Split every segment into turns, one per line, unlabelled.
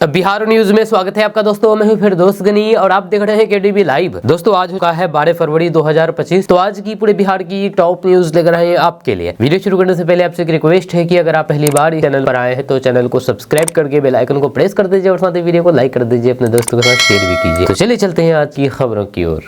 Bihar news में स्वागत है आपका दोस्तों। मैं हूं फिर दोस्त गनी और आप देख रहे हैं केडीबी लाइव। दोस्तों आज का है 12 फरवरी 2025। तो आज की पूरे बिहार की टॉप न्यूज लेकर आए हैं आपके लिए। वीडियो शुरू करने से पहले आपसे एक रिक्वेस्ट है कि अगर आप पहली बार इस चैनल पर आए हैं तो चैनल को सब्सक्राइब करके बेल आइकन को प्रेस कर दीजिए और साथ ही वीडियो को लाइक कर दीजिए, अपने दोस्तों के साथ शेयर भी कीजिए। तो चलिए चलते हैं आज की खबरों की ओर।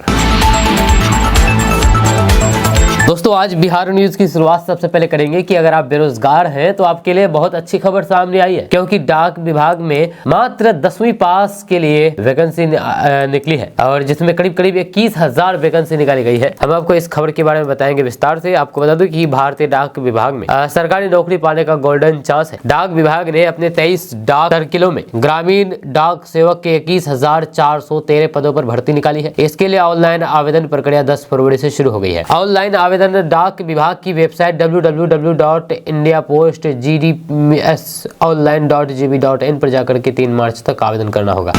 दोस्तों आज बिहार न्यूज की शुरुआत सबसे पहले करेंगे कि अगर आप बेरोजगार हैं तो आपके लिए बहुत अच्छी खबर सामने आई है, क्योंकि डाक विभाग में मात्र 10वीं पास के लिए वैकेंसी निकली है और जिसमें करीब 21,000 वैकेंसी निकाली गई है। हम आपको इस खबर के बारे में बताएंगे विस्तार से। आपको बता दूं कि भारतीय डाक विभाग में सरकारी नौकरी पाने का गोल्डन चांस है। डाक विभाग ने अपने 23 डाक सर्किलों में ग्रामीण डाक सेवक के 21,413 पदों पर भर्ती निकाली है। इसके लिए ऑनलाइन आवेदन प्रक्रिया 10 फरवरी से शुरू हो गई है। ऑनलाइन आवेदन डाक विभाग की वेबसाइट www.indiapost.gdsonline.gv.in पर जाकर के 3 मार्च तक आवेदन करना होगा।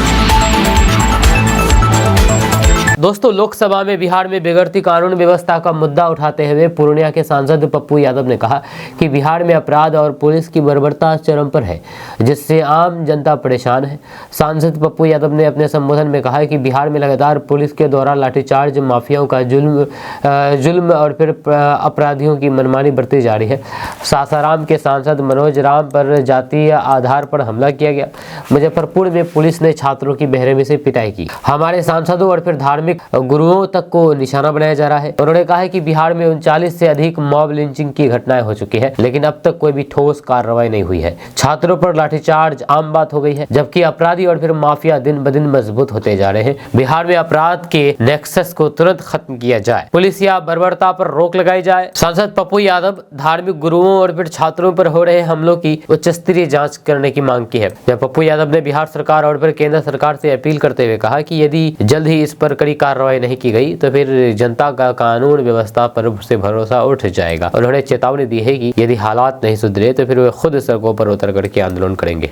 दोस्तों लोकसभा में बिहार में बिगड़ती कानून व्यवस्था का मुद्दा उठाते हुए पूर्णिया के सांसद पप्पू यादव ने कहा कि बिहार में अपराध और पुलिस की बर्बरता चरम पर है, जिससे आम जनता परेशान है। सांसद पप्पू यादव ने अपने संबोधन में कहा कि बिहार में लगातार पुलिस के द्वारा लाठीचार्ज, माफियाओं का जुल्म और फिर अपराधियों की मनमानी बरती जा रही है। सासाराम के सांसद मनोज राम पर जातीय आधार पर हमला किया गया। मुजफ्फरपुर में पुलिस ने छात्रों की बेरहमी से पिटाई की। हमारे सांसदों और फिर धार्मिक गुरुओं तक को निशाना बनाया जा रहा है। उन्होंने कहा है कि बिहार में 39 से अधिक मॉब लिंचिंग की घटनाएं हो चुकी है, लेकिन अब तक कोई भी ठोस कार्रवाई नहीं हुई है। छात्रों पर लाठीचार्ज आम बात हो गई है, जबकि अपराधी और फिर माफिया दिन ब दिन मजबूत होते जा रहे हैं। बिहार में अपराध के नेक्सस को तुरंत खत्म किया जाए, पुलिस या बर्बरता पर रोक लगाई जाए। सांसद पप्पू यादव धार्मिक गुरुओं और फिर छात्रों पर हो रहे हमलों की उच्च स्तरीय जाँच करने की मांग की है। जब पप्पू यादव ने बिहार सरकार और फिर केंद्र सरकार से अपील करते हुए कहा कि यदि जल्द ही इस पर कड़ी कार्रवाई नहीं की गई तो फिर जनता का कानून व्यवस्था पर से भरोसा उठ जाएगा। उन्होंने चेतावनी दी है कि यदि हालात नहीं सुधरे तो फिर वे खुद सड़कों पर उतर करके आंदोलन करेंगे।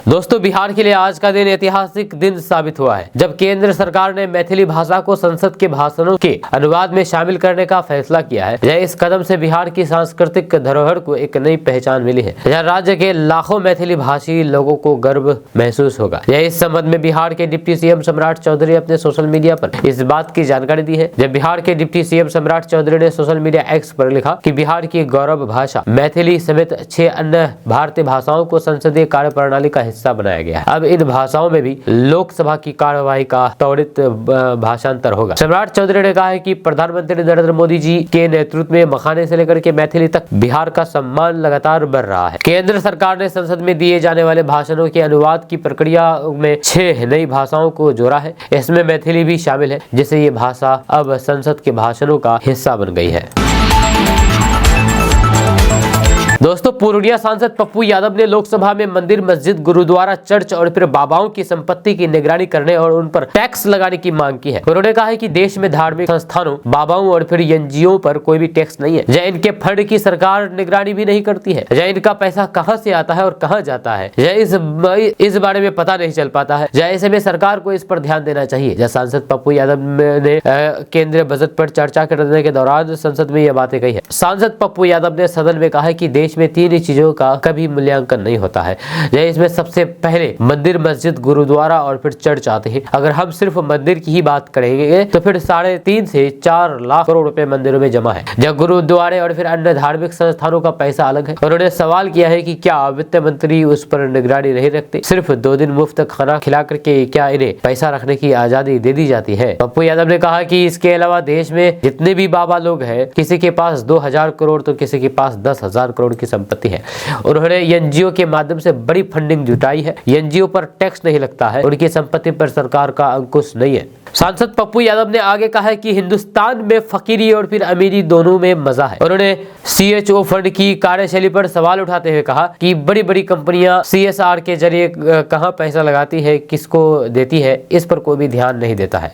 दोस्तों बिहार के लिए आज का दिन ऐतिहासिक दिन साबित हुआ है, जब केंद्र सरकार ने मैथिली भाषा को संसद के भाषणों के अनुवाद में शामिल करने का फैसला किया है। इस कदम से बिहार की सांस्कृतिक धरोहर को एक नई पहचान मिली है। यह राज्य के लाखों मैथिली भाषी लोगों को गर्व महसूस होगा। इस संबंध में बिहार के डिप्टी सीएम सम्राट चौधरी अपने सोशल मीडिया पर इस बात की जानकारी दी है। जब बिहार के डिप्टी सीएम सम्राट चौधरी ने सोशल मीडिया एक्स पर लिखा कि बिहार की गौरव भाषा मैथिली समेत 6 अन्य भारतीय भाषाओं को संसदीय कार्य प्रणाली का हिस्सा बनाया गया है। अब इन भाषाओं में भी लोकसभा की कार्यवाही का त्वरित भाषांतर होगा। सम्राट चौधरी ने कहा है कि प्रधानमंत्री नरेंद्र मोदी जी के नेतृत्व में मखाने से लेकर के मैथिली तक बिहार का सम्मान लगातार बढ़ रहा है। केंद्र सरकार ने संसद में दिए जाने वाले भाषणों के अनुवाद की प्रक्रिया में 6 नई भाषाओं को जोड़ा है। इसमें मैथिली भी शामिल है, जिससे ये भाषा अब संसद के भाषणों का हिस्सा बन गई है। दोस्तों पूर्णिया सांसद पप्पू यादव ने लोकसभा में मंदिर, मस्जिद, गुरुद्वारा, चर्च और फिर बाबाओं की संपत्ति की निगरानी करने और उन पर टैक्स लगाने की मांग की है। उन्होंने कहा है कि देश में धार्मिक संस्थानों, बाबाओं और फिर एनजीओ पर कोई भी टैक्स नहीं है। या इनके फंड की सरकार निगरानी भी नहीं करती है। या इनका पैसा कहां से आता है और कहां जाता है, या इस बारे में पता नहीं चल पाता है। या ऐसे में सरकार को इस पर ध्यान देना चाहिए। या सांसद पप्पू यादव ने केंद्रीय बजट पर चर्चा करने के दौरान संसद में यह बातें कही है। सांसद पप्पू यादव ने सदन में कहा कि देश में 3 चीजों का कभी मूल्यांकन नहीं होता है। इसमें सबसे पहले मंदिर, मस्जिद, गुरुद्वारा और फिर चर्च आते हैं। अगर हम सिर्फ मंदिर की ही बात करेंगे तो फिर 3.5 से 4 लाख करोड़ रुपए मंदिरों में जमा है। जब गुरुद्वारे और फिर अन्य धार्मिक संस्थानों का पैसा अलग है। उन्होंने सवाल किया है कि क्या वित्त मंत्री उस पर निगरानी नहीं रखते? सिर्फ 2 दिन मुफ्त खाना खिला करके क्या इन्हें पैसा रखने की आजादी दे दी जाती है? पप्पू यादव ने कहा कि इसके अलावा देश में जितने भी बाबा लोग हैं, किसी के पास 2000 करोड़ तो किसी के पास 10,000 करोड़ की संपत्ति है। उन्होंने एनजीओ के माध्यम से बड़ी फंडिंग जुटाई है। एनजीओ पर टैक्स नहीं लगता है, उनकी संपत्ति पर सरकार का अंकुश नहीं है। सांसद पप्पू यादव ने आगे कहा है कि हिंदुस्तान में फकीरी और फिर अमीरी दोनों में मजा है। उन्होंने सीएचओ फंड की कार्यशैली पर सवाल उठाते हुए कहा कि बड़ी बड़ी कंपनियां सीएसआर के जरिए कहां पैसा लगाती है, किसको देती है, इस पर कोई भी ध्यान नहीं देता है।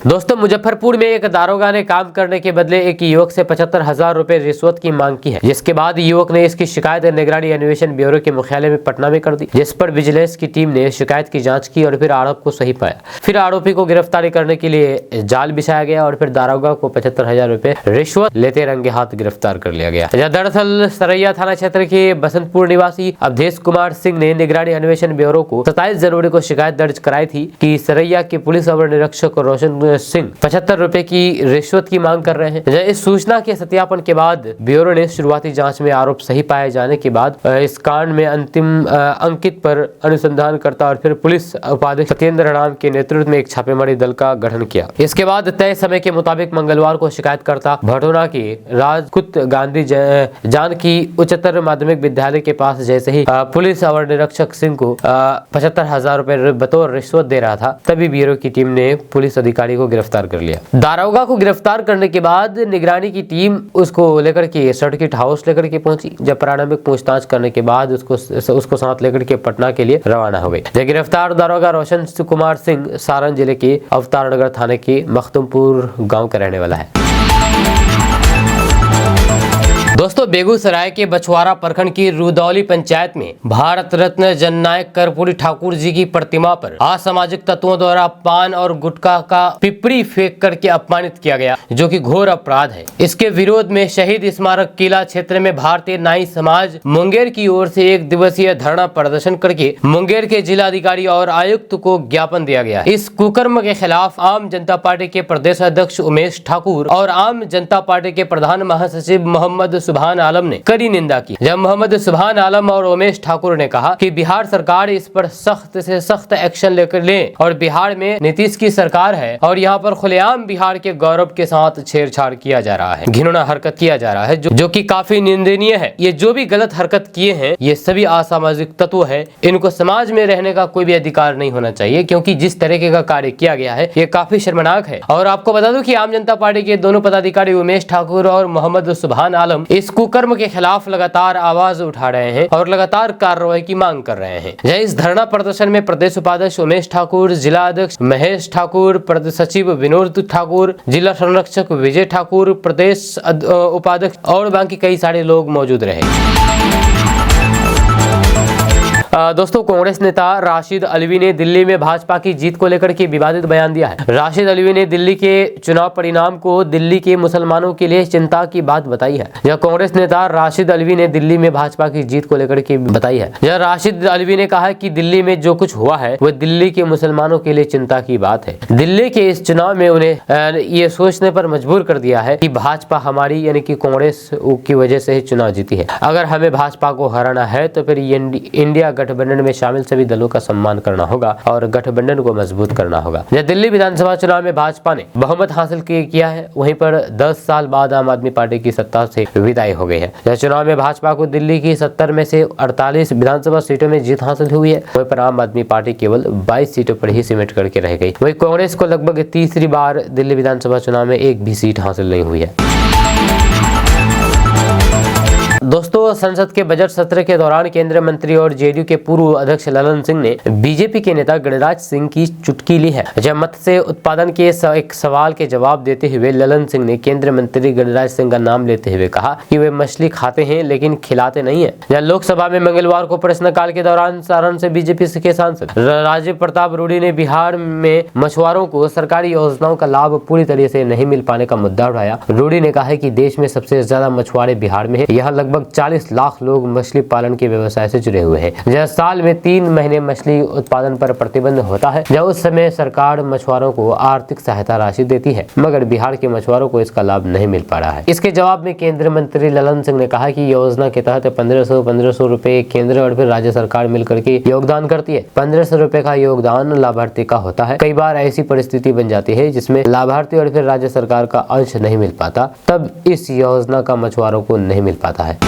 दोस्तों मुजफ्फरपुर में एक दारोगा ने काम करने के बदले एक युवक से 75,000 रुपए रिश्वत की मांग की है, जिसके बाद युवक ने इसकी शिकायत निगरानी अन्वेषण ब्यूरो के मुख्यालय में पटना में कर दी, जिस पर विजिलेंस की टीम ने शिकायत की जांच की और फिर आरोप को सही पाया। फिर आरोपी को गिरफ्तारी करने के लिए जाल बिछाया गया और फिर दारोगा को 75,000 रुपए रिश्वत लेते रंगे हाथ गिरफ्तार कर लिया गया। दरअसल सरैया थाना क्षेत्र के बसंतपुर निवासी अवधेश कुमार सिंह ने निगरानी अन्वेषण ब्यूरो को 27 जनवरी को शिकायत दर्ज कराई थी कि सरैया के पुलिस अवर निरीक्षक रोशन सिंह 75 रुपए की रिश्वत की मांग कर रहे हैं। इस सूचना के सत्यापन के बाद ब्यूरो ने शुरुआती जांच में आरोप सही पाए जाने के बाद इस कांड में अंतिम अंकित पर अनुसंधान करता और फिर पुलिस उपाधीक्षक सत्येंद्र राम के नेतृत्व में एक छापेमारी दल का गठन किया। इसके बाद तय समय के मुताबिक मंगलवार को शिकायतकर्ता भटोरा के राजकुत गांधी जानकी उच्चतर माध्यमिक विद्यालय के पास जैसे ही पुलिस अवर निरीक्षक सिंह को 75,000 रुपए बतौर रिश्वत दे रहा था, तभी ब्यूरो की टीम ने पुलिस अधिकारी को गिरफ्तार कर लिया। दारोगा को गिरफ्तार करने के बाद निगरानी की टीम उसको लेकर के सर्किट हाउस लेकर के पहुंची, जब प्रारंभिक पूछताछ करने के बाद उसको साथ लेकर के पटना के लिए रवाना हो गई। गिरफ्तार दारोगा रोशन कुमार सिंह सारण जिले के अवतारनगर थाने के मखदुमपुर गाँव का रहने वाला है। दोस्तों बेगूसराय के बछवाड़ा प्रखंड की रुदौली पंचायत में भारत रत्न जननायक कर्पूरी ठाकुर जी की प्रतिमा पर असामाजिक तत्वों द्वारा पान और गुटखा का पिपरी फेंक करके अपमानित किया गया, जो कि घोर अपराध है। इसके विरोध में शहीद स्मारक किला क्षेत्र में भारतीय नाई समाज मुंगेर की ओर से 1 दिवसीय धरना प्रदर्शन करके मुंगेर के जिलाधिकारी और आयुक्त को ज्ञापन दिया गया। इस कुकर्म के खिलाफ आम जनता पार्टी के प्रदेश अध्यक्ष उमेश ठाकुर और आम जनता पार्टी के प्रधान महासचिव मोहम्मद सुभान आलम ने कड़ी निंदा की। जब मोहम्मद सुभान आलम और उमेश ठाकुर ने कहा कि बिहार सरकार इस पर सख्त से सख्त एक्शन लेकर ले और बिहार में नीतीश की सरकार है और यहाँ पर खुलेआम बिहार के गौरव के साथ छेड़छाड़ किया जा रहा है, घिनौना हरकत किया जा रहा है, जो कि काफी निंदनीय है। ये जो भी गलत हरकत किए हैं ये सभी असामाजिक तत्व है, इनको समाज में रहने का कोई भी अधिकार नहीं होना चाहिए, क्योंकि जिस तरीके का कार्य किया गया है ये काफी शर्मनाक है। और आपको बता दूं कि आम जनता पार्टी के दोनों पदाधिकारी उमेश ठाकुर और मोहम्मद सुभान आलम इस कुकर्म के खिलाफ लगातार आवाज उठा रहे हैं और लगातार कार्रवाई की मांग कर रहे हैं। इस धरना प्रदर्शन में प्रदेश उपाध्यक्ष उमेश ठाकुर, जिला अध्यक्ष महेश ठाकुर, प्रदेश सचिव विनोद ठाकुर, जिला संरक्षक विजय ठाकुर, प्रदेश उपाध्यक्ष और बाकी कई सारे लोग मौजूद रहे। दोस्तों कांग्रेस नेता राशिद अल्वी ने दिल्ली में भाजपा की जीत को लेकर के विवादित बयान दिया है। राशिद अल्वी ने दिल्ली के चुनाव परिणाम को दिल्ली के मुसलमानों के लिए चिंता की बात बताई है। यह कांग्रेस नेता राशिद अल्वी ने दिल्ली में भाजपा की जीत को लेकर के बताई है। यह राशिद अल्वी ने कहा कि दिल्ली में जो कुछ हुआ है वह दिल्ली के मुसलमानों के लिए चिंता की बात है। दिल्ली के इस चुनाव में उन्हें ये सोचने पर मजबूर कर दिया है कि भाजपा हमारी यानी कि कांग्रेस की वजह से ही चुनाव जीती है। अगर हमें भाजपा को हराना है तो फिर इंडिया गठबंधन में शामिल सभी दलों का सम्मान करना होगा और गठबंधन को मजबूत करना होगा। दिल्ली विधानसभा चुनाव में भाजपा ने बहुमत हासिल किया है, वहीं पर 10 साल बाद आम आदमी पार्टी की सत्ता से विदाई हो गई है। यह चुनाव में भाजपा को दिल्ली की 70 में से 48 विधानसभा सीटों में जीत हासिल हुई है, वहीं पर आम आदमी पार्टी केवल 22 सीटों पर ही सिमट करके रह गई। वहीं कांग्रेस को लगभग तीसरी बार दिल्ली विधानसभा चुनाव में एक भी सीट हासिल नहीं हुई है। दोस्तों संसद के बजट सत्र के दौरान केंद्रीय मंत्री और जेडीयू के पूर्व अध्यक्ष ललन सिंह ने बीजेपी के नेता गिरिराज सिंह की चुटकी ली है। जब मत्स्य उत्पादन के एक सवाल के जवाब देते हुए ललन सिंह ने केंद्रीय मंत्री गिरिराज सिंह का नाम लेते हुए कहा कि वे मछली खाते हैं लेकिन खिलाते नहीं है। जब लोकसभा में मंगलवार को प्रश्नकाल के दौरान सारण से बीजेपी के सांसद राजीव प्रताप रूडी ने बिहार में मछुआरों को सरकारी योजनाओं का लाभ पूरी तरह से नहीं मिल पाने का मुद्दा उठाया। रूडी ने कहा कि देश में सबसे ज्यादा मछुआरे बिहार में है। यहाँ लगभग 40 लाख लोग मछली पालन के व्यवसाय से जुड़े हुए हैं। जब साल में 3 महीने मछली उत्पादन पर प्रतिबंध होता है, जब उस समय सरकार मछुआरों को आर्थिक सहायता राशि देती है, मगर बिहार के मछुआरों को इसका लाभ नहीं मिल पा रहा है। इसके जवाब में केंद्रीय मंत्री ललन सिंह ने कहा कि योजना के तहत 1500 रुपए केंद्र और फिर राज्य सरकार मिलकर के योगदान करती है। 1500 रुपए का योगदान लाभार्थी का होता है। कई बार ऐसी परिस्थिति बन जाती है जिसमें लाभार्थी और फिर राज्य सरकार का अंश नहीं मिल पाता, तब इस योजना का मछुआरों को नहीं मिल पाता है।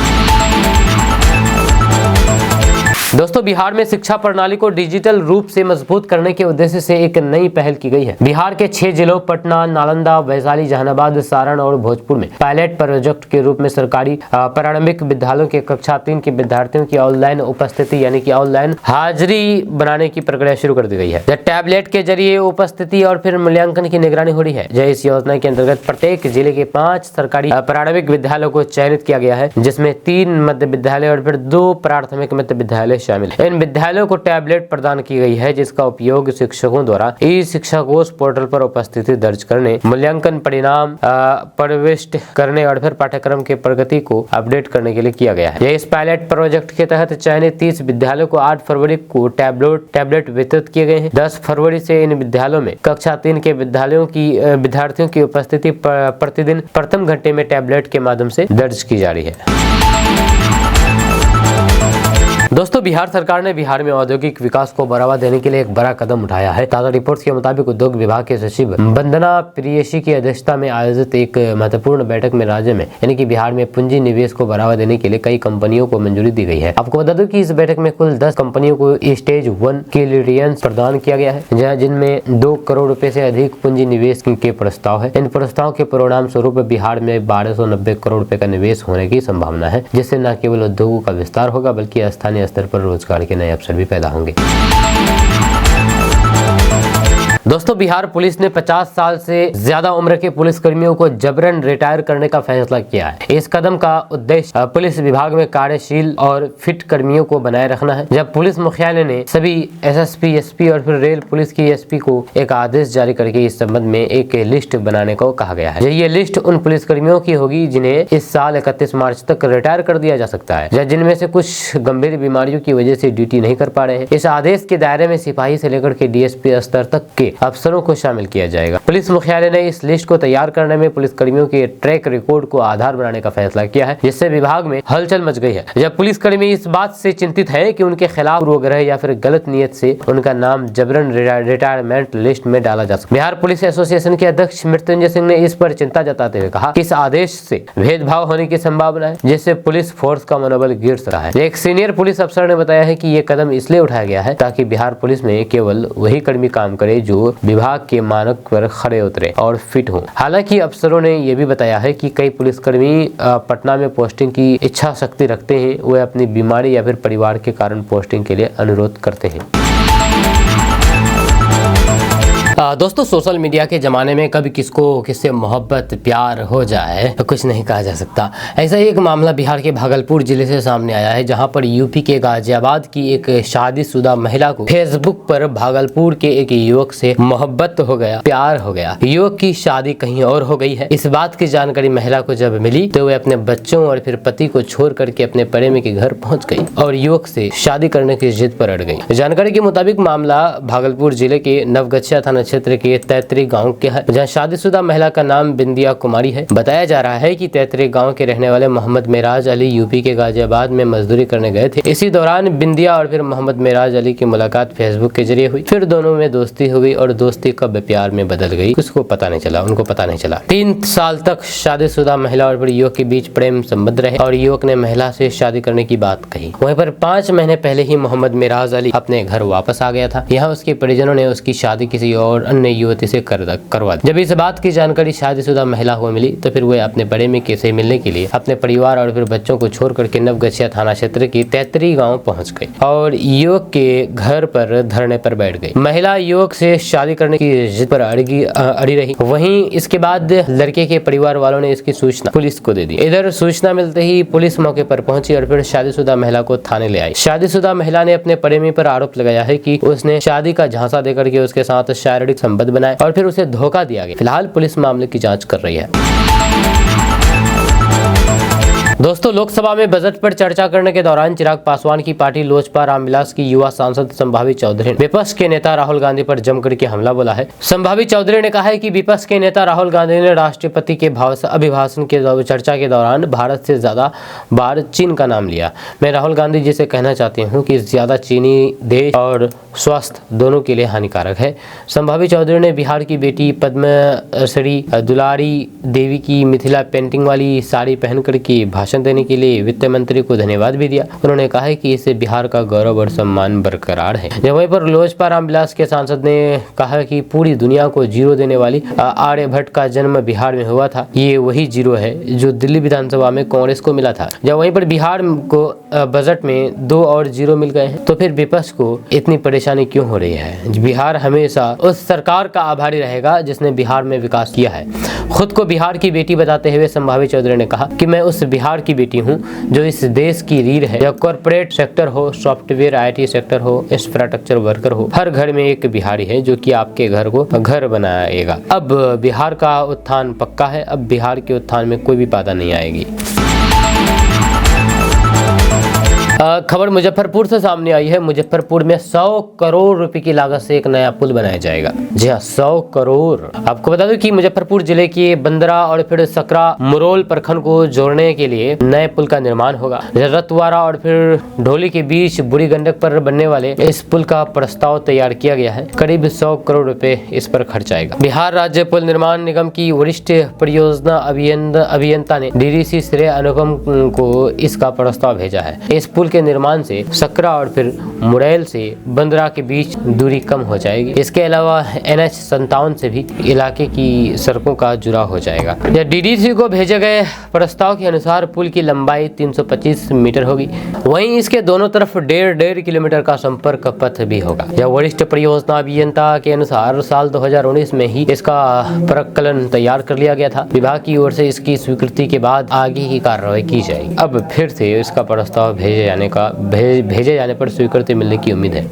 दोस्तों बिहार में शिक्षा प्रणाली को डिजिटल रूप से मजबूत करने के उद्देश्य से एक नई पहल की गई है। बिहार के 6 जिलों पटना, नालंदा, वैशाली, जहानाबाद, सारण और भोजपुर में पायलट प्रोजेक्ट के रूप में सरकारी प्रारंभिक विद्यालयों के कक्षा 3 के विद्यार्थियों की ऑनलाइन उपस्थिति यानी कि ऑनलाइन हाजिरी बनाने की प्रक्रिया शुरू कर दी गई है। टैबलेट के जरिए उपस्थिति और फिर मूल्यांकन की निगरानी हो रही है। इस योजना के अंतर्गत प्रत्येक जिले के 5 सरकारी प्रारंभिक विद्यालयों को चयनित किया गया है, जिसमें 3 मध्य विद्यालय और फिर 2 प्राथमिक मध्य विद्यालय शामिल है। इन विद्यालयों को टैबलेट प्रदान की गई है, जिसका उपयोग शिक्षकों द्वारा ई शिक्षा कोष पोर्टल पर उपस्थिति दर्ज करने, मूल्यांकन परिणाम प्रविष्ट करने और फिर पाठ्यक्रम के प्रगति को अपडेट करने के लिए किया गया है। इस पायलट प्रोजेक्ट के तहत चयनित 30 विद्यालयों को 8 फरवरी को टैबलेट वितरित किए गए हैं। 10 फरवरी से इन विद्यालयों में कक्षा 3 के विद्यार्थियों की उपस्थिति प्रतिदिन प्रथम घंटे में टैबलेट के माध्यम से दर्ज की जा रही है। दोस्तों बिहार सरकार ने बिहार में औद्योगिक विकास को बढ़ावा देने के लिए एक बड़ा कदम उठाया है। ताजा रिपोर्ट्स के मुताबिक उद्योग विभाग के सचिव वंदना प्रियेशी की अध्यक्षता में आयोजित एक महत्वपूर्ण बैठक में राज्य में यानी कि बिहार में पूंजी निवेश को बढ़ावा देने के लिए कई कंपनियों को मंजूरी दी गई है। आपको बता दूं कि इस बैठक में कुल 10 कंपनियों को स्टेज 1 क्लियरेंस प्रदान किया गया है, जिनमें 2 करोड़ रुपए से अधिक पूंजी निवेश के प्रस्ताव है। इन प्रस्ताव के परिणाम स्वरूप बिहार में 1290 करोड़ रुपए का निवेश होने की संभावना है, जिससे न केवल उद्योगों का विस्तार होगा बल्कि स्थानीय स्तर पर रोजगार के नए अवसर भी पैदा होंगे। दोस्तों बिहार पुलिस ने 50 साल से ज्यादा उम्र के पुलिस कर्मियों को जबरन रिटायर करने का फैसला किया है। इस कदम का उद्देश्य पुलिस विभाग में कार्यशील और फिट कर्मियों को बनाए रखना है। जब पुलिस मुख्यालय ने सभी एसएसपी, एसपी और फिर रेल पुलिस की एसपी को एक आदेश जारी करके इस संबंध में एक लिस्ट बनाने को कहा गया है। ये लिस्ट उन पुलिस कर्मियों की होगी जिन्हें इस साल 31 मार्च तक रिटायर कर दिया जा सकता है, जिनमें से कुछ गंभीर बीमारियों की वजह से ड्यूटी नहीं कर पा रहे हैं। इस आदेश के दायरे में सिपाही से लेकर के डीएसपी स्तर तक के अफसरों को शामिल किया जाएगा। पुलिस मुख्यालय ने इस लिस्ट को तैयार करने में पुलिस कर्मियों के ट्रैक रिकॉर्ड को आधार बनाने का फैसला किया है, जिससे विभाग में हलचल मच गई है। जब पुलिस कर्मी इस बात से चिंतित है कि उनके खिलाफ पूर्वग्रह या फिर गलत नियत से उनका नाम जबरन रिटायरमेंट लिस्ट में डाला जा सकता है। बिहार पुलिस एसोसिएशन के अध्यक्ष मृत्युंजय सिंह ने इस पर चिंता जताते हुए कहा कि इस आदेश से भेदभाव होने की संभावना है, जिससे पुलिस फोर्स का मनोबल गिर सकता है। एक सीनियर पुलिस अफसर ने बताया है कि ये कदम इसलिए उठाया गया है ताकि बिहार पुलिस में केवल वही कर्मी काम करे जो विभाग के मानक पर खड़े उतरे और फिट हो। हालांकि अफसरों ने यह भी बताया है कि कई पुलिसकर्मी पटना में पोस्टिंग की इच्छा शक्ति रखते हैं, वे अपनी बीमारी या फिर परिवार के कारण पोस्टिंग के लिए अनुरोध करते हैं। दोस्तों सोशल मीडिया के ज़माने में कभी किससे मोहब्बत प्यार हो जाए तो कुछ नहीं कहा जा सकता। ऐसा ही एक मामला बिहार के भागलपुर जिले से सामने आया है, जहां पर यूपी के गाजियाबाद की एक शादीशुदा महिला को फेसबुक पर भागलपुर के एक युवक से मोहब्बत हो गया, प्यार हो गया। युवक की शादी कहीं और हो गई है। इस बात की जानकारी महिला को जब मिली तो वह अपने बच्चों और फिर पति को छोड़ करके अपने प्रेमी के घर पहुँच गई और युवक से शादी करने की जिद पर अड़ गई। जानकारी के मुताबिक मामला भागलपुर जिले के नवगछिया थाना क्षेत्र के तैतरी गांव के है, जहां शादीशुदा महिला का नाम बिंदिया कुमारी है। बताया जा रहा है कि तैतरी गांव के रहने वाले मोहम्मद मेराज अली यूपी के गाजियाबाद में मजदूरी करने गए थे। इसी दौरान बिंदिया और फिर मोहम्मद मेराज अली की मुलाकात फेसबुक के जरिए हुई। फिर दोनों में दोस्ती हो गई और दोस्ती कब प्यार में बदल गई उनको पता नहीं चला। 3 साल तक शादीशुदा महिला और फिर युवक के बीच प्रेम संबंध रहे और युवक ने महिला से शादी करने की बात कही। वहीं पर 5 महीने पहले ही मोहम्मद मेराज अली अपने घर वापस आ गया था। यहाँ उसके परिजनों ने उसकी शादी किसी और अन्य युवती से करवा दी। जब इस बात की जानकारी शादीशुदा महिला को मिली तो फिर वह अपने प्रेमी से मिलने के लिए अपने परिवार और फिर बच्चों को छोड़ करके नवगछिया थाना क्षेत्र की तैतरी गांव पहुंच गई और युवक के घर पर धरने पर बैठ गई। महिला युवक से शादी करने की जिद पर अड़ी रही। वहीं इसके बाद लड़के के परिवार वालों ने इसकी सूचना पुलिस को दे दी। इधर सूचना मिलते ही पुलिस मौके पर पहुंची और फिर शादीशुदा महिला को थाने ले आई। शादीशुदा महिला ने अपने प्रेमी पर आरोप लगाया है कि उसने शादी का झांसा देकर के उसके साथ शारीरिक संबंध बनाए और फिर उसे धोखा दिया गया। फिलहाल पुलिस मामले की जांच कर रही है। दोस्तों लोकसभा में बजट पर चर्चा करने के दौरान चिराग पासवान की पार्टी लोजपा रामविलास की युवा सांसद संभावी चौधरी ने विपक्ष के नेता राहुल गांधी पर जमकर के हमला बोला है। संभावी चौधरी ने कहा है कि विपक्ष के नेता राहुल गांधी ने राष्ट्रपति के अभिभाषण के चर्चा के दौरान भारत से ज्यादा बार चीन का नाम लिया। मैं राहुल गांधी जी से कहना चाहती हूँ कि ज्यादा चीनी देश और स्वास्थ्य दोनों के लिए हानिकारक है। संभावी चौधरी ने बिहार की बेटी पद्मश्री दुलारी देवी की मिथिला पेंटिंग वाली साड़ी पहन कर के भाषण देने के लिए वित्त मंत्री को धन्यवाद भी दिया। उन्होंने कहा है कि इससे बिहार का गौरव और सम्मान बरकरार है। वहीं पर लोजपा रामविलास के सांसद ने कहा कि पूरी दुनिया को जीरो देने वाली आर्यभट्ट का जन्म बिहार में हुआ था। ये वही जीरो है जो दिल्ली विधानसभा में कांग्रेस को मिला था। जब वहीं पर बिहार को बजट में 2 और जीरो मिल गए हैं, तो फिर विपक्ष को इतनी परेशानी क्यों हो रही है? बिहार हमेशा उस सरकार का आभारी रहेगा जिसने बिहार में विकास किया है। खुद को बिहार की बेटी बताते हुए संभावी चौधरी ने कहा कि मैं उस बिहार की बेटी हूं जो इस देश की रीढ़ है। या कॉर्पोरेट सेक्टर हो, सॉफ्टवेयर IT सेक्टर हो, इंफ्रास्ट्रक्चर वर्कर हो, हर घर में एक बिहारी है जो कि आपके घर को घर बनाएगा। अब बिहार का उत्थान पक्का है। अब बिहार के उत्थान में कोई भी बाधा नहीं आएगी। खबर मुजफ्फरपुर से सामने आई है। मुजफ्फरपुर में 100 करोड़ रुपए की लागत से एक नया पुल बनाया जाएगा। जी हाँ, 100 करोड़। आपको बता दूं कि मुजफ्फरपुर जिले के बंदरा और फिर सकरा मुरोल प्रखंड को जोड़ने के लिए नए पुल का निर्माण होगा। रतवारा और फिर ढोली के बीच बुढ़ी गंडक पर बनने वाले इस पुल का प्रस्ताव तैयार किया गया है। करीब 100 करोड़ रुपए इस पर खर्च आएगा। बिहार राज्य पुल निर्माण निगम की वरिष्ठ परियोजना अभियंता ने DDC श्रेय अनुपम को इसका प्रस्ताव भेजा है। इस पुल के निर्माण से सकरा और फिर मुरैल से बंदरा के बीच दूरी कम हो जाएगी। इसके अलावा NH 57 से भी इलाके की सड़कों का जुड़ाव हो जाएगा। DDC को भेजे गए प्रस्ताव के अनुसार पुल की लंबाई 325 मीटर होगी। वहीं इसके दोनों तरफ 1.5 किलोमीटर का संपर्क पथ भी होगा। यह वरिष्ठ परियोजना अभियंता के अनुसार साल 2019 में ही इसका प्रकलन तैयार कर लिया गया था। विभाग की ओर से इसकी स्वीकृति के बाद आगे की कार्रवाई की जाएगी। अब फिर से इसका प्रस्ताव भेजे जाने पर स्वीकृति मिलने की उम्मीद है।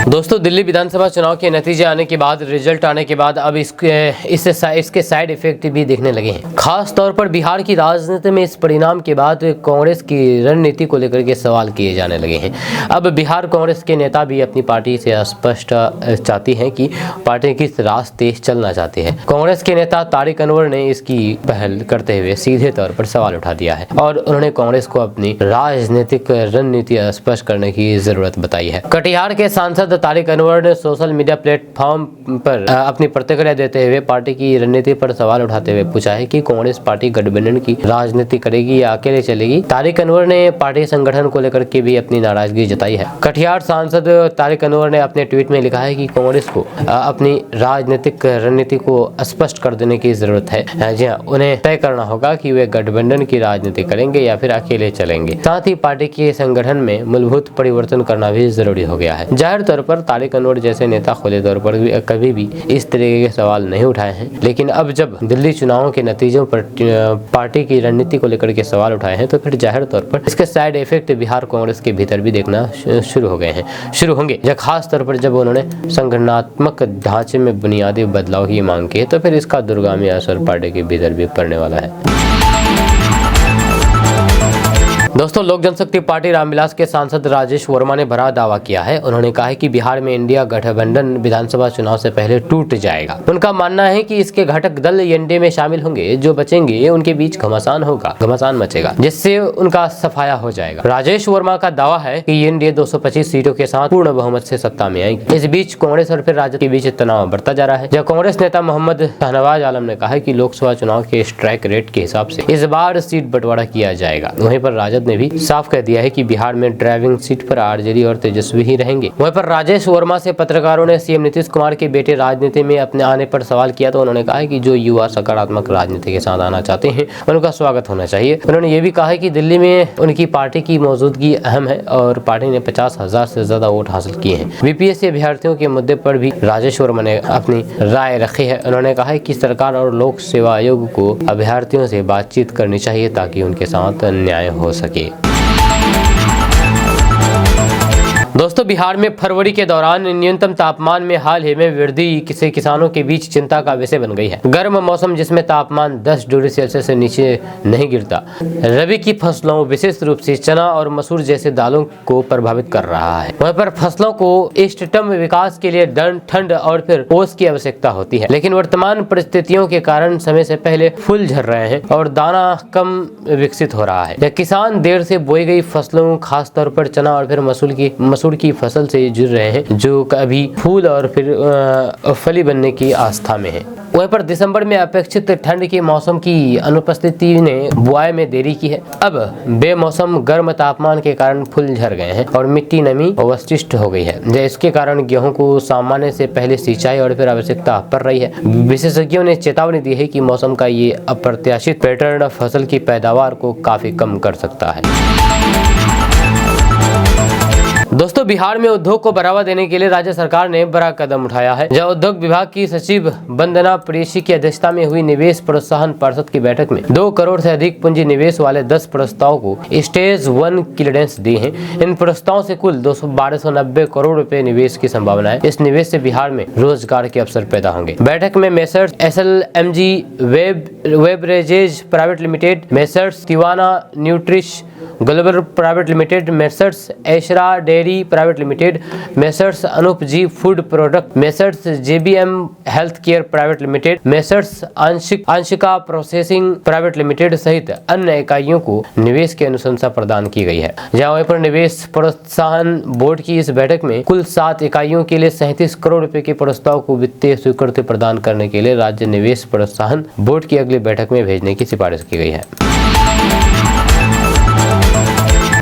दोस्तों, दिल्ली विधानसभा चुनाव के नतीजे आने के बाद, रिजल्ट आने के बाद अब इसके साइड इफेक्ट भी दिखने लगे हैं। खास तौर पर बिहार की राजनीति में इस परिणाम के बाद कांग्रेस की रणनीति को लेकर के सवाल किए जाने लगे हैं। अब बिहार कांग्रेस के नेता भी अपनी पार्टी से स्पष्ट चाहती हैं कि पार्टी किस रास्ते चलना चाहती है। कांग्रेस के नेता तारिक अनवर ने इसकी पहल करते हुए सीधे तौर पर सवाल उठा दिया है और उन्होंने कांग्रेस को अपनी राजनीतिक रणनीति स्पष्ट करने की जरूरत बताई है। कटिहार के सांसद तारिक अनवर ने सोशल मीडिया प्लेटफॉर्म पर अपनी प्रतिक्रिया देते हुए पार्टी की रणनीति पर सवाल उठाते हुए पूछा है कि कांग्रेस पार्टी गठबंधन की राजनीति करेगी या अकेले चलेगी। तारिक अनवर ने पार्टी संगठन को लेकर के भी अपनी नाराजगी जताई है। कटिहार सांसद तारिक अनवर ने अपने ट्वीट में लिखा है कि कांग्रेस को अपनी राजनीतिक रणनीति को स्पष्ट कर देने की जरूरत है। जी हाँ, उन्हें तय करना होगा कि वे गठबंधन की राजनीति करेंगे या फिर अकेले चलेंगे। साथ ही पार्टी के संगठन में मूलभूत परिवर्तन करना भी जरूरी हो गया है। जाहिर तौर पर तारिक अनवर जैसे नेता खुले तौर पर कभी भी इस तरीके के सवाल नहीं उठाए हैं, लेकिन अब जब दिल्ली चुनावों के नतीजों पर पार्टी की रणनीति को लेकर के सवाल उठाए हैं, तो फिर जाहिर तौर पर इसके साइड इफेक्ट बिहार कांग्रेस के भीतर भी देखना शुरू होंगे। खास तौर पर जब उन्होंने संगठनात्मक ढांचे में बुनियादी बदलाव की मांग की है, तो फिर इसका दूरगामी असर पार्टी के भीतर भी पड़ने वाला है। दोस्तों, लोक जनशक्ति पार्टी रामविलास के सांसद राजेश वर्मा ने बड़ा दावा किया है। उन्होंने कहा है कि बिहार में इंडिया गठबंधन विधानसभा चुनाव से पहले टूट जाएगा। उनका मानना है कि इसके घटक दल एनडीए में शामिल होंगे। जो बचेंगे उनके बीच घमासान मचेगा, जिससे उनका सफाया हो जाएगा। राजेश वर्मा का दावा है कि एनडीए 225 सीटों के साथ पूर्ण बहुमत से सत्ता में आएगी। इस बीच कांग्रेस और फिर राजद के बीच तनाव बढ़ता जा रहा है। जब कांग्रेस नेता मोहम्मद शहनवाज आलम ने कहा है कि लोकसभा चुनाव के स्ट्राइक रेट के हिसाब से इस बार सीट बंटवारा किया जाएगा। वहीं पर राजद ने भी साफ कह दिया है कि बिहार में ड्राइविंग सीट पर आरजेडी और तेजस्वी ही रहेंगे। वहीं पर राजेश वर्मा से पत्रकारों ने सीएम नीतीश कुमार के बेटे राजनीति में अपने आने पर सवाल किया, तो उन्होंने कहा है कि जो युवा सकारात्मक राजनीति के साथ आना चाहते हैं उनका स्वागत होना चाहिए। उन्होंने ये भी कहा है कि दिल्ली में उनकी पार्टी की मौजूदगी अहम है और पार्टी ने 50,000 से ज्यादा वोट हासिल किए हैं। बीपीएससी अभ्यर्थियों के मुद्दे पर भी राजेश वर्मा ने अपनी राय रखी है। उन्होंने कहा है कि सरकार और लोक सेवा आयोग को अभ्यर्थियों से बातचीत करनी चाहिए ताकि उनके साथ न्याय हो सके। दोस्तों, बिहार में फरवरी के दौरान न्यूनतम तापमान में हाल ही में वृद्धि से किसानों के बीच चिंता का विषय बन गई है। गर्म मौसम जिसमें तापमान 10 डिग्री सेल्सियस से नीचे नहीं गिरता, रबी की फसलों विशेष रूप से चना और मसूर जैसे दालों को प्रभावित कर रहा है। वहीं पर फसलों को इष्टतम विकास के लिए ठंड और फिर ओस की आवश्यकता होती है, लेकिन वर्तमान परिस्थितियों के कारण समय से पहले फूल झड़ रहे हैं और दाना कम विकसित हो रहा है। किसान देर से बोई गई फसलों, खासतौर पर चना और फिर मसूर मसूर की फसल से जुड़ रहे हैं, जो अभी फूल और फिर फली बनने की आस्था में है। वहीं पर दिसंबर में अपेक्षित ठंड के मौसम की अनुपस्थिति ने बुआई में देरी की है। अब बेमौसम गर्म तापमान के कारण फूल झड़ गए हैं और मिट्टी नमी अवशिष्ट हो गई है, इसके कारण गेहूं को सामान्य से पहले सिंचाई और फिर आवश्यकता पड़ रही है। विशेषज्ञों ने चेतावनी दी है कि मौसम का ये अप्रत्याशित पैटर्न फसल की पैदावार को काफी कम कर सकता है। दोस्तों, बिहार में उद्योग को बढ़ावा देने के लिए राज्य सरकार ने बड़ा कदम उठाया है। जब उद्योग विभाग की सचिव वंदना प्रेषी की अध्यक्षता में हुई निवेश प्रोत्साहन परिषद की बैठक में 2 करोड़ से अधिक पूंजी निवेश वाले 10 प्रस्तावों को स्टेज 1 क्लियरेंस दी है। इन प्रस्तावों से कुल 1290 करोड़ रुपए निवेश की संभावना है। इस निवेश से बिहार में रोजगार के अवसर पैदा होंगे। बैठक में Messrs SLMG beverages private limited, Messrs Tiwana nutrish global private limited, Messrs Eshra dairy private limited, Messrs Anoop ji food product, Messrs JBM health care private limited, Messrs Anshika processing private limited सहित अन्य इकाइयों को निवेश की अनुशंसा प्रदान की गई है। जहां पर निवेश प्रोत्साहन बोर्ड की इस बैठक में कुल 7 इकाइयों के लिए 37 करोड़ रुपए के प्रस्ताव को वित्तीय स्वीकृति प्रदान करने के लिए राज्य निवेश प्रोत्साहन बोर्ड की अगली बैठक में भेजने की सिफारिश की गई है।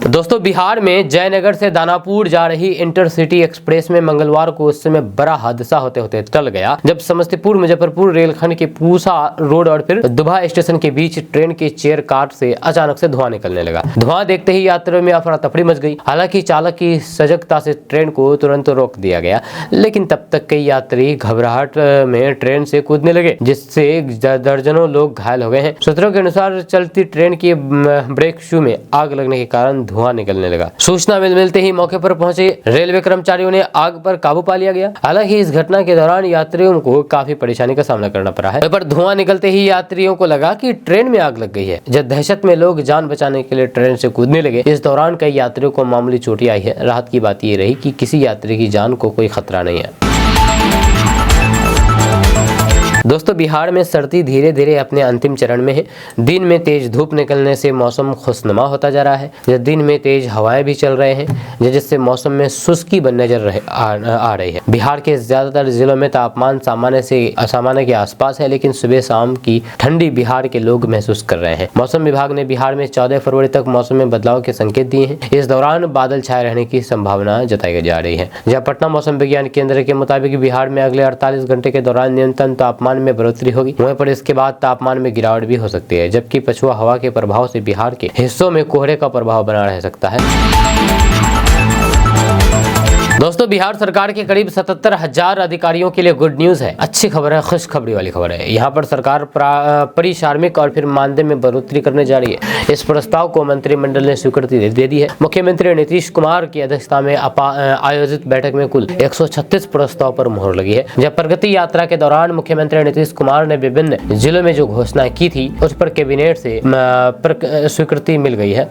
दोस्तों, बिहार में जयनगर से दानापुर जा रही इंटरसिटी एक्सप्रेस में मंगलवार को उस समय बड़ा हादसा होते होते टल गया, जब समस्तीपुर मुजफ्फरपुर रेलखंड के पूसा रोड और फिर दुबा स्टेशन के बीच ट्रेन के चेयर कार से अचानक से धुआं निकलने लगा। धुआं देखते ही यात्रियों में अफरा तफरी मच गई। हालांकि चालक की सजगता से ट्रेन को तुरंत रोक दिया गया, लेकिन तब तक कई यात्री घबराहट में ट्रेन से कूदने लगे, जिससे दर्जनों लोग घायल हो गए हैं। सूत्रों के अनुसार चलती ट्रेन के ब्रेक शू में आग लगने के कारण धुआं निकलने लगा। सूचना मिलते ही मौके पर पहुंचे रेलवे कर्मचारियों ने आग पर काबू पा लिया गया। हालांकि इस घटना के दौरान यात्रियों को काफी परेशानी का सामना करना पड़ा है। पर धुआं निकलते ही यात्रियों को लगा कि ट्रेन में आग लग गई है। जब दहशत में लोग जान बचाने के लिए ट्रेन से कूदने लगे। इस दौरान कई यात्रियों को मामूली चोटें आई है। राहत की बात ये रही कि किसी यात्री की जान को कोई खतरा नहीं है। दोस्तों, बिहार में सर्दी धीरे धीरे अपने अंतिम चरण में है। दिन में तेज धूप निकलने से मौसम खुशनुमा होता जा रहा है। दिन में तेज हवाएं भी चल रहे हैं, जिससे मौसम में शुष्की नजर आ रही है। बिहार के ज्यादातर जिलों में तापमान सामान्य से असामान्य के आसपास है, लेकिन सुबह शाम की ठंडी बिहार के लोग महसूस कर रहे हैं। मौसम विभाग ने बिहार में 14 फरवरी तक मौसम में बदलाव के संकेत दिए हैं। इस दौरान बादल छाए रहने की संभावना जताई जा रही है। जहाँ पटना मौसम विज्ञान केंद्र के मुताबिक बिहार में अगले 48 घंटे के दौरान न्यूनतम तापमान में बढ़ोतरी होगी। वहीं पर इसके बाद तापमान में गिरावट भी हो सकती है, जबकि पछुआ हवा के प्रभाव से बिहार के हिस्सों में कोहरे का प्रभाव बना रह सकता है। दोस्तों, बिहार सरकार के करीब 77,000 अधिकारियों के लिए गुड न्यूज है। अच्छी खबर है, खुशखबरी वाली खबर है। यहाँ पर सरकार परिश्रमिक और फिर मानदेय में बढ़ोतरी करने जा रही है। इस प्रस्ताव को मंत्रिमंडल ने स्वीकृति दे दी है। मुख्यमंत्री नीतीश कुमार की अध्यक्षता में आयोजित बैठक में कुल 136 प्रस्ताव पर मुहर लगी है। जब प्रगति यात्रा के दौरान मुख्यमंत्री नीतीश कुमार ने विभिन्न जिलों में जो घोषणाएं की थी, उस पर कैबिनेट से स्वीकृति मिल गई है।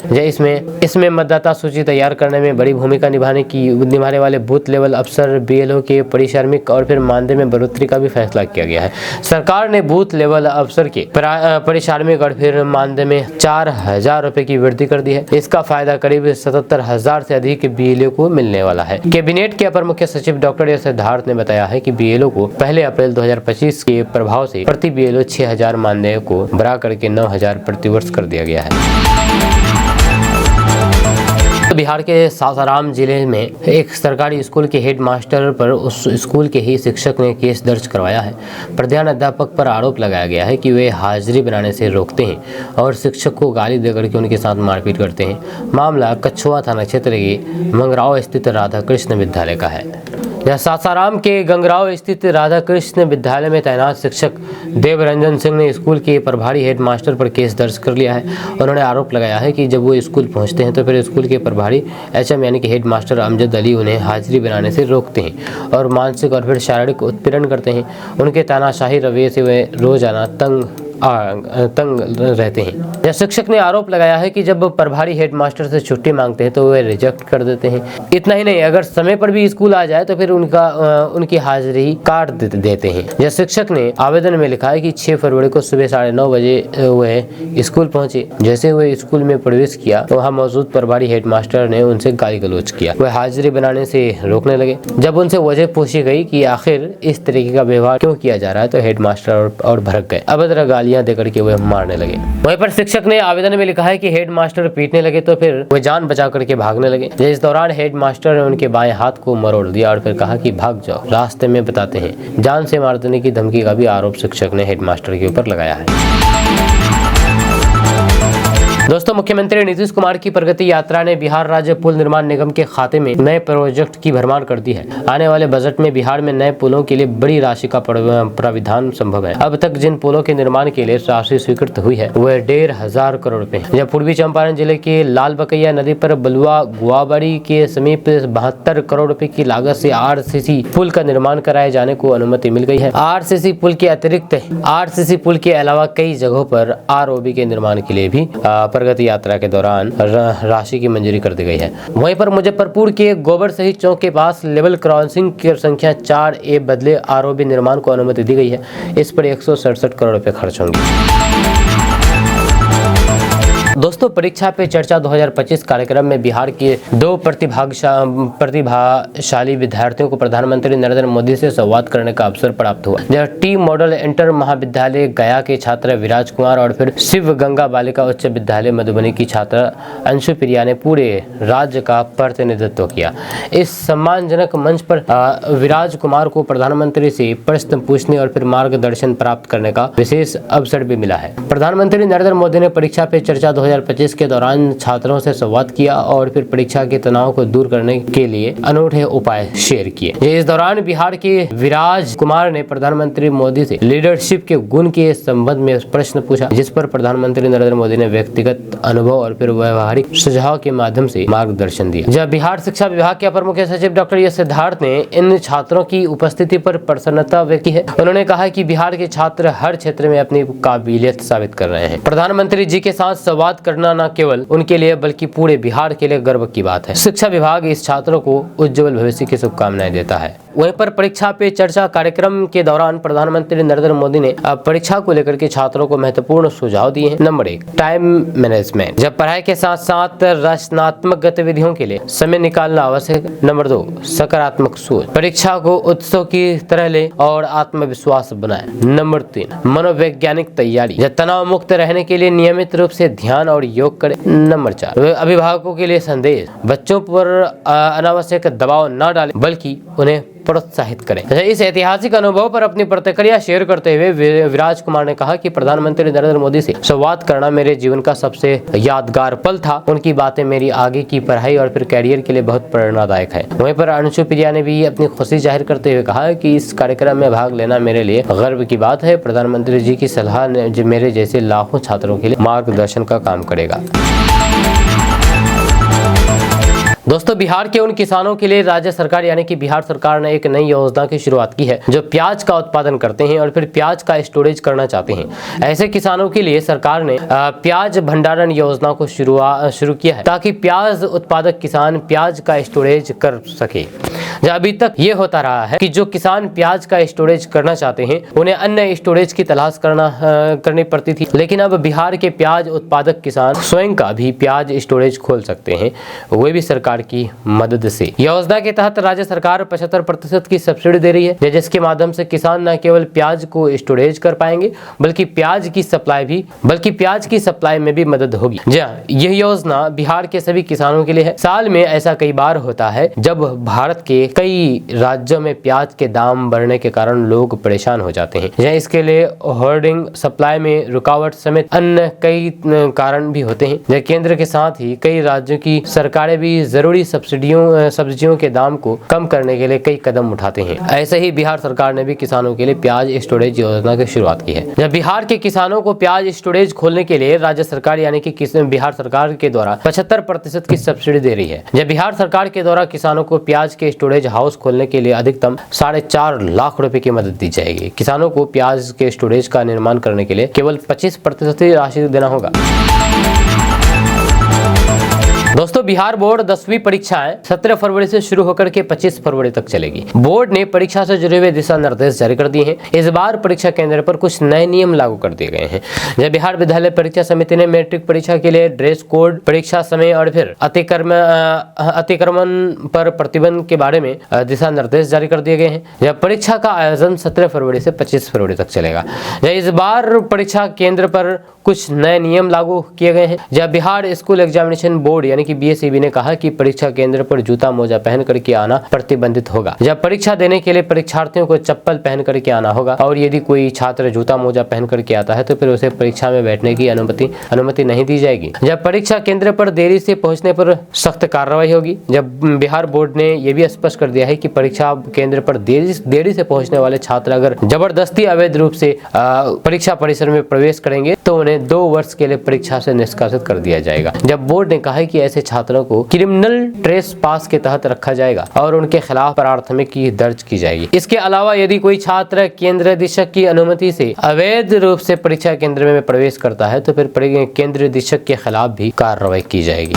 इसमें मतदाता सूची तैयार करने में बड़ी भूमिका निभाने वाले बूथ लेवल अफसर BLO के परिश्रमिक और फिर मानदेय में बढ़ोतरी का भी फैसला किया गया है। सरकार ने बूथ लेवल अफसर के परिश्रमिक और फिर मानदेय में 4,000 रुपए की वृद्धि कर दी है। इसका फायदा करीब 77,000 से अधिक BLO को मिलने वाला है। कैबिनेट के अपर मुख्य सचिव डॉक्टर एस सिद्धार्थ ने बताया है कि BLO को 1 अप्रैल 2025 के प्रभाव से प्रति BLO 6,000 मानदेय को बढ़ा करके 9,000 प्रतिवर्ष कर दिया गया है। बिहार के सासाराम जिले में एक सरकारी स्कूल के हेड मास्टर पर उस स्कूल के ही शिक्षक ने केस दर्ज करवाया है। प्रधान अध्यापक पर आरोप लगाया गया है कि वे हाजिरी बनाने से रोकते हैं और शिक्षक को गाली देकर के उनके साथ मारपीट करते हैं। मामला कछुआ थाना क्षेत्र के मंगराव स्थित राधाकृष्ण विद्यालय का है। यह सासाराम के गंगराव स्थित राधाकृष्ण विद्यालय में तैनात शिक्षक देवरंजन सिंह ने स्कूल के प्रभारी हेड मास्टर पर केस दर्ज कर लिया है। उन्होंने आरोप लगाया है कि जब वो स्कूल पहुंचते हैं तो फिर स्कूल के प्रभारी HM यानी कि हेड मास्टर अमजद अली उन्हें हाजिरी बनाने से रोकते हैं और मानसिक और फिर शारीरिक उत्पीड़न करते हैं। उनके तानाशाही रवैये से वे रोजाना तंग तंग रहते हैं। यह शिक्षक ने आरोप लगाया है कि जब प्रभारी हेडमास्टर से छुट्टी मांगते हैं तो वे रिजेक्ट कर देते हैं। इतना ही नहीं, अगर समय पर भी स्कूल आ जाए तो फिर उनकी हाजिरी काट देते हैं। यह शिक्षक ने आवेदन में लिखा है कि 6 फरवरी को सुबह 9:30 बजे वह स्कूल पहुंचे। जैसे वे स्कूल में प्रवेश किया तो वहां मौजूद प्रभारी हेडमास्टर ने उनसे गाली गलौज किया। वह हाजिरी बनाने से रोकने लगे। जब उनसे वजह पूछी गई कि आखिर इस तरीके का व्यवहार क्यों किया जा रहा है तो हेडमास्टर और भड़क गए। अभद्र गालियां देकर के वह मारने लगे। वहीं पर शिक्षक ने आवेदन में लिखा है कि हेडमास्टर पीटने लगे तो फिर वह जान बचा करके भागने लगे। इस दौरान हेडमास्टर ने उनके बाएं हाथ को मरोड़ दिया और फिर कहा कि भाग जाओ, रास्ते में बताते हैं। जान से मार देने की धमकी का भी आरोप शिक्षक ने हेडमास्टर के ऊपर लगाया है। दोस्तों, मुख्यमंत्री नीतीश कुमार की प्रगति यात्रा ने बिहार राज्य पुल निर्माण निगम के खाते में नए प्रोजेक्ट की भरमार कर दी है। आने वाले बजट में बिहार में नए पुलों के लिए बड़ी राशि का प्राविधान संभव है। अब तक जिन पुलों के निर्माण के लिए राशि स्वीकृत हुई है वह 1,500 करोड़ रुपए है। जब पूर्वी चंपारण जिले के लाल बकैया नदी पर बलुआ गुआबाड़ी के समीप 72 करोड़ रुपए की लागत से RCC पुल का निर्माण कराए जाने को अनुमति मिल गई है। RCC पुल के अतिरिक्त RCC पुल के अलावा कई जगहों पर ROB के निर्माण के लिए भी प्रगति यात्रा के दौरान राशि की मंजूरी कर दी गई है। वहीं पर मुजफ्फरपुर के गोबर शहीद चौक के पास लेवल क्रॉसिंग की संख्या 4A बदले ROB निर्माण को अनुमति दी गई है। इस पर 167 करोड़ रुपए खर्च होंगे। दोस्तों, परीक्षा पे चर्चा 2025 कार्यक्रम में बिहार के 2 प्रतिभाशाली विद्यार्थियों को प्रधानमंत्री नरेंद्र मोदी से संवाद करने का अवसर प्राप्त हुआ। यह टी मॉडल इंटर महाविद्यालय गया के छात्र विराज कुमार और फिर शिव गंगा बालिका उच्च विद्यालय मधुबनी की छात्रा अंशु प्रिया ने पूरे राज्य का प्रतिनिधित्व किया। इस सम्मानजनक मंच पर विराज कुमार को प्रधानमंत्री से प्रश्न पूछने और फिर मार्गदर्शन प्राप्त करने का विशेष अवसर भी मिला है। प्रधानमंत्री नरेंद्र मोदी ने परीक्षा पे चर्चा 2025 के दौरान छात्रों से संवाद किया और फिर परीक्षा के तनाव को दूर करने के लिए अनूठे उपाय शेयर किए। इस दौरान बिहार के विराज कुमार ने प्रधानमंत्री मोदी से लीडरशिप के गुण के संबंध में प्रश्न पूछा, जिस पर प्रधानमंत्री नरेंद्र मोदी ने व्यक्तिगत अनुभव और फिर व्यवहारिक सुझाव के माध्यम से मार्गदर्शन दिया। जब बिहार शिक्षा विभाग के अपर मुख्य सचिव डॉक्टर एस सिद्धार्थ ने इन छात्रों की उपस्थिति पर प्रसन्नता व्यक्त की है। उन्होंने कहा कि बिहार के छात्र हर क्षेत्र में अपनी काबिलियत साबित कर रहे हैं। प्रधानमंत्री जी के साथ संवाद करना न केवल उनके लिए बल्कि पूरे बिहार के लिए गर्व की बात है। शिक्षा विभाग इस छात्रों को उज्जवल भविष्य की शुभकामनाएं देता है। वहीं पर परीक्षा पे चर्चा कार्यक्रम के दौरान प्रधानमंत्री नरेंद्र मोदी ने परीक्षा को लेकर के छात्रों को महत्वपूर्ण सुझाव दिए हैं। Number 1, time management. जब पढ़ाई के साथ साथ रचनात्मक गतिविधियों के लिए समय निकालना आवश्यक है। नंबर 2, सकारात्मक सोच। परीक्षा को उत्सव की तरह ले और आत्मविश्वास बनाए। नंबर 3, मनोवैज्ञानिक तैयारी। जब तनाव मुक्त रहने के लिए नियमित रूप से ध्यान और योग करें। नंबर 4, अभिभावकों के लिए संदेश। बच्चों पर अनावश्यक दबाव न डालें बल्कि उन्हें प्रोत्साहित करें। इस ऐतिहासिक अनुभव पर अपनी प्रतिक्रिया शेयर करते हुए विराज कुमार ने कहा कि प्रधानमंत्री नरेंद्र मोदी से संवाद करना मेरे जीवन का सबसे यादगार पल था। उनकी बातें मेरी आगे की पढ़ाई और फिर कैरियर के लिए बहुत प्रेरणादायक है। वहीं पर अंशु प्रिया ने भी अपनी खुशी जाहिर करते हुए कहा कि इस कार्यक्रम में भाग लेना मेरे लिए गर्व की बात है। प्रधानमंत्री जी की सलाह मेरे जैसे लाखों छात्रों के लिए मार्गदर्शन का काम करेगा। दोस्तों, बिहार के उन किसानों के लिए राज्य सरकार यानी कि बिहार सरकार ने एक नई योजना की शुरुआत की है जो प्याज का उत्पादन करते हैं और फिर प्याज का स्टोरेज करना चाहते हैं। ऐसे किसानों के लिए सरकार ने प्याज भंडारण योजना को शुरू किया है ताकि प्याज उत्पादक किसान प्याज का स्टोरेज कर सके। अभी तक ये होता रहा है कि जो किसान प्याज का स्टोरेज करना चाहते हैं उन्हें अन्य स्टोरेज की तलाश करनी पड़ती थी, लेकिन अब बिहार के प्याज उत्पादक किसान स्वयं का भी प्याज स्टोरेज खोल सकते हैं, वे भी सरकार की मदद से। योजना के तहत राज्य सरकार 75% की सब्सिडी दे रही है, जिसके माध्यम से किसान न केवल प्याज को स्टोरेज कर पाएंगे बल्कि प्याज की सप्लाई में भी मदद होगी। यह योजना बिहार के सभी किसानों के लिए है। साल में ऐसा कई बार होता है जब भारत के कई राज्यों में प्याज के दाम बढ़ने के कारण लोग परेशान हो जाते हैं। इसके लिए होर्डिंग, सप्लाई में रुकावट समेत अन्य कई कारण भी होते हैं। केंद्र के साथ ही कई राज्यों की सरकारें भी जरूरी सब्जियों के दाम को कम करने के लिए कई कदम उठाते हैं। ऐसे ही बिहार सरकार ने भी किसानों के लिए प्याज स्टोरेज योजना की शुरुआत की है। जब बिहार के किसानों को प्याज स्टोरेज खोलने के लिए राज्य सरकार यानी कि बिहार सरकार के द्वारा 75% की सब्सिडी दे रही है। जब बिहार सरकार के द्वारा किसानों को प्याज के स्टोरेज हाउस खोलने के लिए अधिकतम 4.5 लाख रुपए की मदद दी जाएगी। किसानों को प्याज के स्टोरेज का निर्माण करने के लिए केवल 25% ही राशि देना होगा। दोस्तों, बिहार बोर्ड 10वीं परीक्षाएं 17 फरवरी से शुरू होकर के 25 फरवरी तक चलेगी। बोर्ड ने परीक्षा से जुड़े हुए दिशा निर्देश जारी कर दिए हैं। इस बार परीक्षा केंद्र पर कुछ नए नियम लागू कर दिए गए हैं। जब बिहार विद्यालय परीक्षा समिति ने मैट्रिक परीक्षा के लिए ड्रेस कोड, परीक्षा समय और फिर अतिक्रमण पर प्रतिबंध के बारे में दिशा निर्देश जारी कर दिए गए हैं। जब परीक्षा का आयोजन 17 फरवरी से 25 फरवरी तक चलेगा। इस बार परीक्षा केंद्र पर कुछ नए नियम लागू किए गए हैं। जब बिहार स्कूल एग्जामिनेशन बोर्ड यानी कि BSEB ने कहा कि परीक्षा केंद्र पर जूता मोजा पहन करके आना प्रतिबंधित होगा। जब परीक्षा देने के लिए परीक्षार्थियों को चप्पल पहन करके आना होगा और यदि कोई छात्र जूता मोजा पहन करके आता है तो फिर उसे परीक्षा में बैठने की अनुमति नहीं दी जाएगी। जब परीक्षा केंद्र पर देरी से पहुंचने पर सख्त कार्रवाई होगी। जब बिहार बोर्ड ने यह भी स्पष्ट कर दिया है कि परीक्षा केंद्र पर देरी से पहुंचने वाले छात्र अगर जबरदस्ती अवैध रूप से परीक्षा परिसर में प्रवेश करेंगे तो उन्हें 2 वर्ष के लिए परीक्षा से निष्कासित कर दिया जाएगा। जब बोर्ड ने कहा है कि ऐसे छात्रों को क्रिमिनल ट्रेस पास के तहत रखा जाएगा और उनके खिलाफ प्राथमिकी दर्ज की जाएगी। इसके अलावा यदि कोई छात्र केंद्र निदेशक की अनुमति से अवैध रूप से परीक्षा केंद्र में प्रवेश करता है तो फिर केंद्र निदेशक के खिलाफ भी कार्रवाई की जाएगी।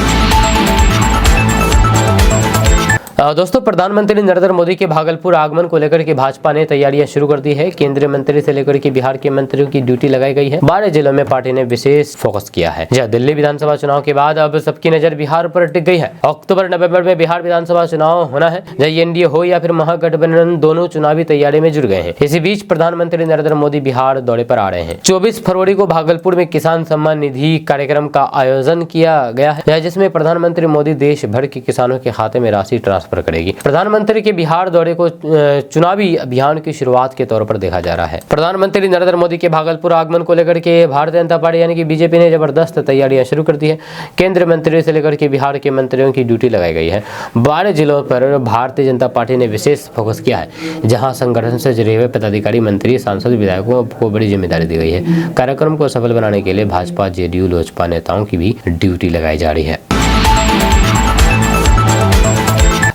दोस्तों, प्रधानमंत्री नरेंद्र मोदी के भागलपुर आगमन को लेकर के भाजपा ने तैयारियां शुरू कर दी है। केंद्रीय मंत्री से लेकर के बिहार के मंत्रियों की ड्यूटी लगाई गई है। 12 जिलों में पार्टी ने विशेष फोकस किया है। जब दिल्ली विधानसभा चुनाव के बाद अब सबकी नजर बिहार पर टिक गई है। अक्टूबर नवंबर में बिहार विधानसभा चुनाव होना है। जब NDA हो या फिर महागठबंधन, दोनों चुनावी तैयारी में जुट गए हैं। इसी बीच प्रधानमंत्री नरेंद्र मोदी बिहार दौरे पर आ रहे हैं। 24 फरवरी को भागलपुर में किसान सम्मान निधि कार्यक्रम का आयोजन किया गया है, जिसमें प्रधानमंत्री मोदी देश भर के किसानों के खाते में राशि ट्रांसफर करेगी। प्रधानमंत्री के बिहार दौरे को चुनावी अभियान की शुरुआत के तौर पर देखा जा रहा है। प्रधानमंत्री नरेंद्र मोदी के भागलपुर आगमन को लेकर के भारतीय जनता पार्टी यानी कि BJP ने जबरदस्त तैयारियां शुरू कर दी है। केंद्रीय मंत्री से लेकर के बिहार के मंत्रियों की ड्यूटी लगाई गई है। 12 जिलों पर भारतीय जनता पार्टी ने विशेष फोकस किया है, जहां संगठन से जुड़े हुए पदाधिकारी, मंत्री, सांसद, विधायकों को बड़ी जिम्मेदारी दी गई है। कार्यक्रम को सफल बनाने के लिए भाजपा, JDU, लोजपा नेताओं की भी ड्यूटी लगाई जा रही है।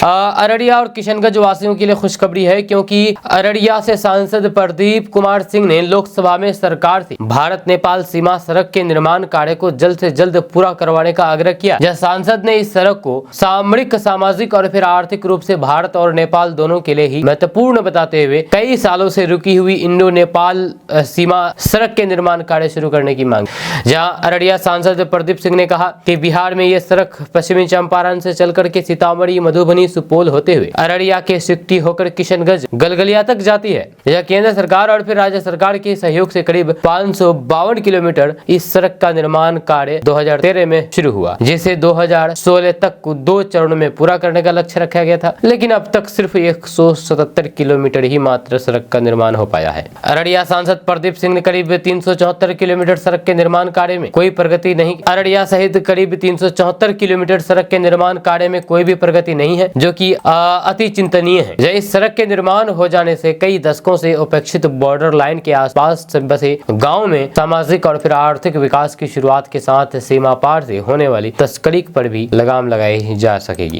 अररिया और किशनगंज वासियों के लिए खुशखबरी है, क्योंकि अररिया से सांसद प्रदीप कुमार सिंह ने लोकसभा में सरकार से भारत नेपाल सीमा सड़क के निर्माण कार्य को जल्द से जल्द पूरा करवाने का आग्रह किया। जब सांसद ने इस सड़क को सामरिक, सामाजिक और फिर आर्थिक रूप से भारत और नेपाल दोनों के लिए ही महत्वपूर्ण बताते हुए कई सालों से रुकी हुई इंडो नेपाल सीमा सड़क के निर्माण कार्य शुरू करने की मांग। जहाँ अररिया सांसद प्रदीप सिंह ने कहा कि बिहार में ये सड़क पश्चिमी चंपारण से चलकर के सीतामढ़ी, मधुबनी, सुपौल होते हुए अररिया के सिकटी होकर किशनगंज, गलगलिया तक जाती है। यह केंद्र सरकार और फिर राज्य सरकार के सहयोग से करीब 552 किलोमीटर इस सड़क का निर्माण कार्य 2013 में शुरू हुआ, जिसे 2016 तक 2 चरणों में पूरा करने का लक्ष्य रखा गया था। लेकिन अब तक सिर्फ 177 किलोमीटर ही मात्र सड़क का निर्माण हो पाया है। अररिया सांसद प्रदीप सिंह ने करीब 374 किलोमीटर सड़क के निर्माण कार्य में कोई प्रगति नहीं। अररिया सहित करीब 374 किलोमीटर सड़क के निर्माण कार्य में कोई भी प्रगति नहीं है, जो कि अति चिंतनीय है। इस सड़क के निर्माण हो जाने से कई दशकों से उपेक्षित बॉर्डर लाइन के आसपास बसे गांव में सामाजिक और फिर आर्थिक विकास की शुरुआत के साथ सीमा पार से होने वाली तस्करी पर भी लगाम लगाई जा सकेगी।